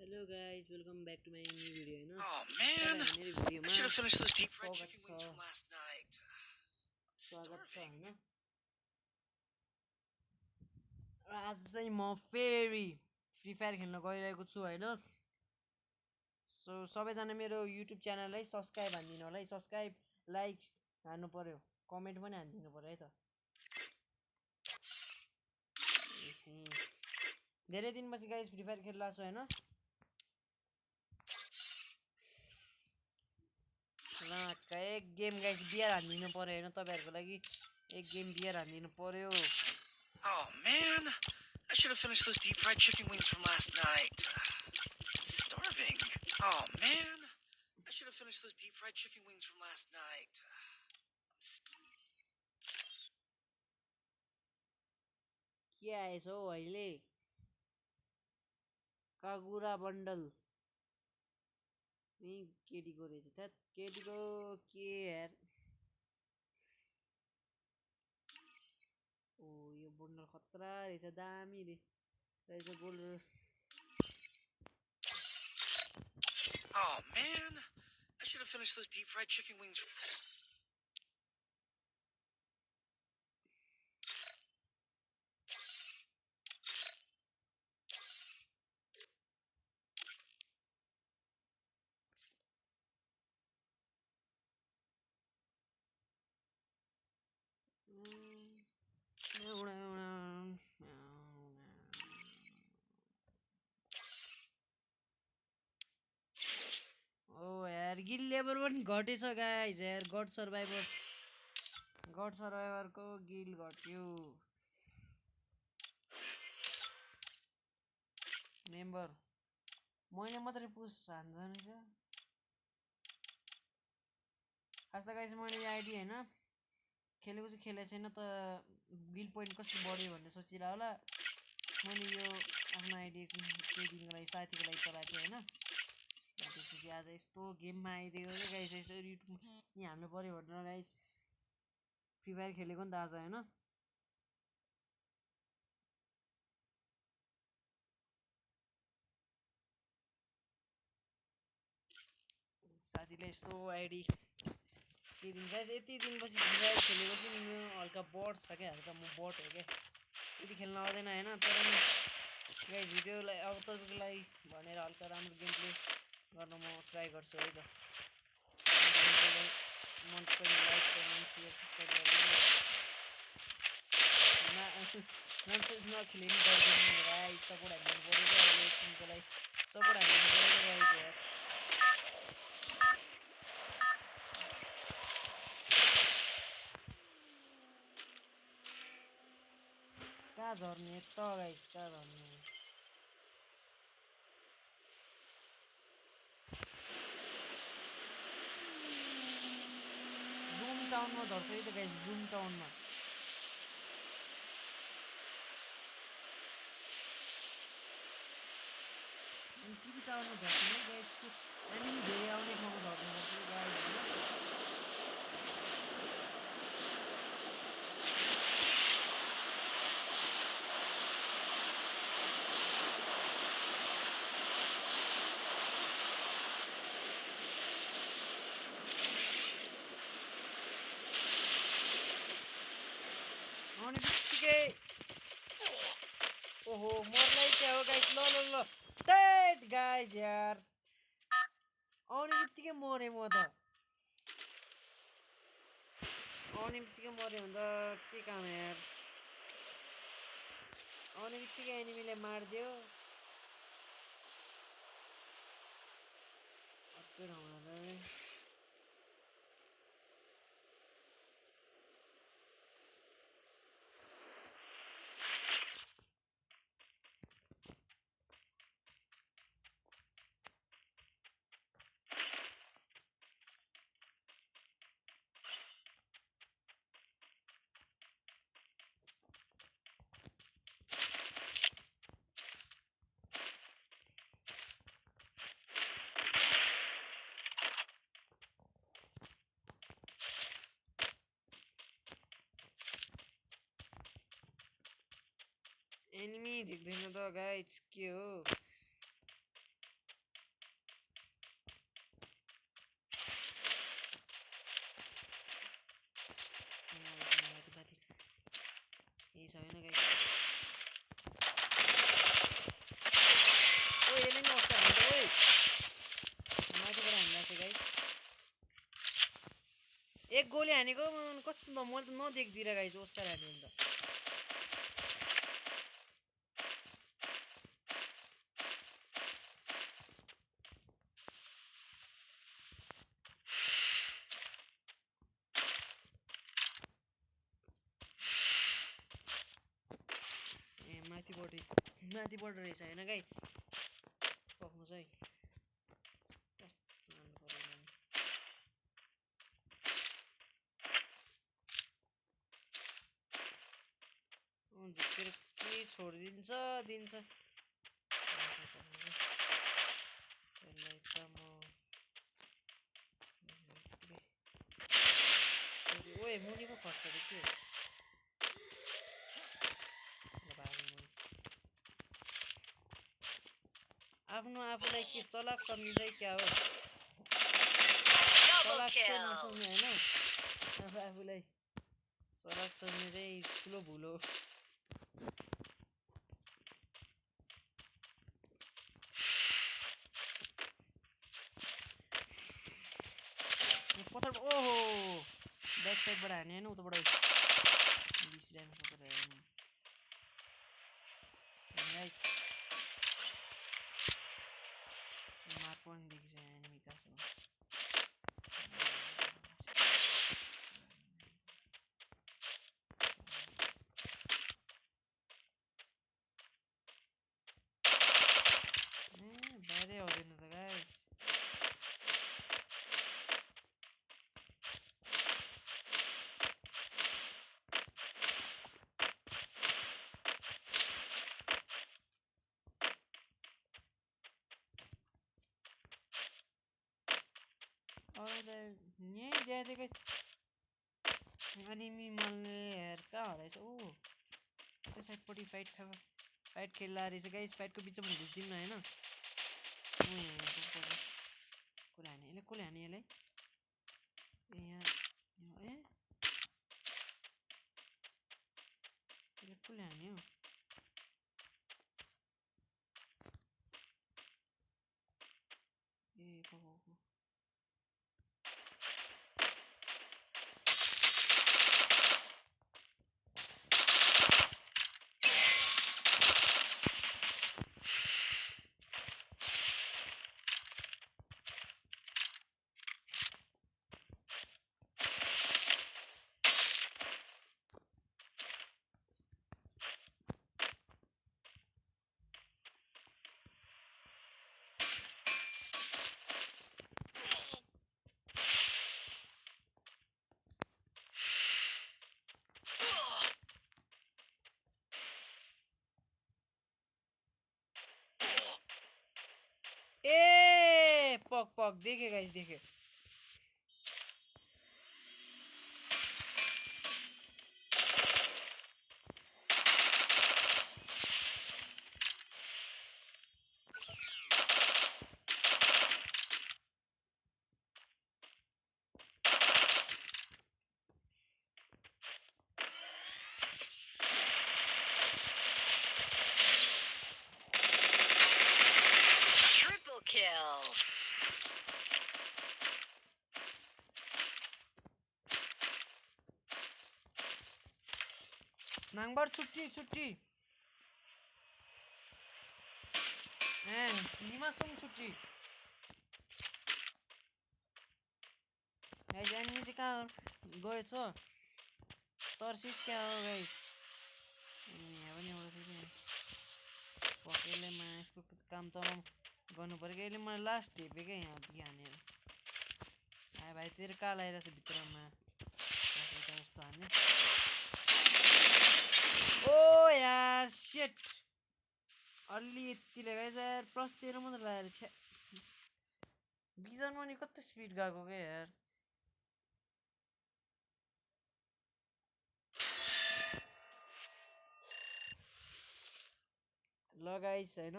Hello guys, welcome back to my new video. Oh man, I should have finished those deep fried chicken wings from last night. स्वागत छ हैन आज चाहिँ म फेरि free fire खेल्न गइरहेको छु हैन सो सबैजना मेरो युट्युब च्यानललाई सब्स्क्राइब हान्दिनु होला है सब्स्क्राइब लाइक हान्नु पर्यो कमेन्ट पनि हान्दिनु पर्यो है त धेरै दिनपछि गाइस फ्री फायर खेल्ला छु हैन एक गेम गाइस बियर हान्दिनु पर्यो हैन तपाईहरुको लागि एक गेम बियर हान्दिनु पर्यो Oh man, I should have finished those deep fried chicken wings from last night. I'm starving. Oh man, I should have finished those deep fried chicken wings from last night. के आएछ हौ अहिले Kagura bundle नि केटीको रहेछ त केटीको के यार ओ यो बन्डल खतरा रहेछ दामी रहेछ gold Oh man, I should have finished those deep fried chicken wings. ओ यार गिल लेभल पनि घटेछ गाइस यार गड सर्भाइभरको गिल घट्यो मेम्बर मैले मात्रै पुस हान्छ रहेछ खास त गाइस मैले यो आइडी हैन खेलेको चाहिँ खेलेको छैन त गिल पोइन्ट कसरी बढ्यो भन्ने सोचिरा होला मैले यो आफ्नो आइडी केही दिनको लागि साथीको लागि चलाएको थिएँ हैन त्यसपछि आज यस्तो गेममा आइदियो क्या गाइस यस्तो युट्युब यहाँ हाल्नु पर्यो भनेर गाइस फ्री फायर खेलेको नि त आज हैन साथीले यस्तो आइडी के दिन गाइस यति दिनपछि फ्री फायर खेलेको छु नि हल्का बट छ क्या हल्का म बट हो क्या यति खेल्न आउँदैन हैन तर नि गाइस भिडियोलाई अब तपाईँको लागि भनेर हल्का राम्रो गेम प्ले गर्न म ट्राई गर्छु है त मन पनि लाइक कमेन्ट सेयर सब्स्क्राइब गर्नु नखेले नि गरिदिनु गाइस सपोर्ट हान्नु पर्यो क्या अहिले एकछिनको लागि सपोर्ट हान्नु पर्यो गाइस यार कहाँ झर्ने त गाइस कहाँ झर्ने बुम टाउनमा झर्छ है त गाइस बुम टाउनमा टिभी टावरमा झर्छ है गाइस कि हामी धेरै आउने ठाउँमा झर्नुपर्छ गाइस होइन आउने बित्तिकै ओहो मर्नै क्या हो गाइस ल दैट गाइस यार आउने बित्तिकै मरे म त आउने बित्तिकै मऱ्यो भने त के काम यार आउने बित्तिकै एनिमीले मारिदियो अर्कै ठाउँमा एनिमी देख्दैन त गाइस के हो गोली हानेको कस्तो मैले त नदेख्दिएर गाइस ओस्कार हान्यो नि त ए माथिबाट रहेछ होइन गाइस पक्नु चाहिँ झुकेर के छोडिदिन्छ दिन्छ यसलाई त म ओए मुनि पो खस्छ रे के आफ्नो आफूलाई के चलाक सम्झिँदै क्या हो चलाक चाहिँ नसम्झे होइन आफूलाई चलाक सम्झिने चाहिँ ठुलो भुल हो पत्थर ओहो ब्याक साइडबाट हाने होइन उताबाट बिर्सिरहेको पत्थर मार्क पनि देखिन्छ एनिमी कहाँ बाहिरै आउँदैन त गाइस यहीँ ज्यादैकै एनिमी मल्ने हेर कहाँ हराएछ ऊ त्यो साइडपट्टि फाइट खेल्ला रहेछ गाइस फाइटको बिचमा घुस्दिउँ न होइन कसले हाने यसलाई ए यहाँ ए यसले कसले हान्यो ए पक देखे गाइस देखे नाङबार छुट्टी लिमासुङ छुट्टी गाइस एनिमी चाहिँ कहाँ गएछ तर्सिस क्या हो गाइस यहाँ पनि पक्रेले यसको काम त गर्नु पर्यो कि यसले मलाई लास्ट हेपे क्या यहाँ हानेर भाइ तेरो काल आइरहेछ भित्रमा जस्तो हान्ने ओ यार शिट अलि यतिले गाइस यार +13 मात्र लगाएर छ्या बिजनमा नि कति स्पिड गएको क्या यार ल गाइस हैन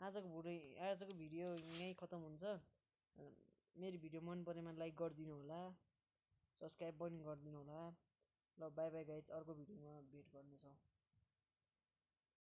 आजको भिडियो यहीँ खतम हुन्छ मेरो भिडियो मन परेमा लाइक गरिदिनु होला सब्स्क्राइब पनि गरिदिनु होला ल बाइ बाइ गाइस अर्को भिडियोमा भेट गर्नेछौँ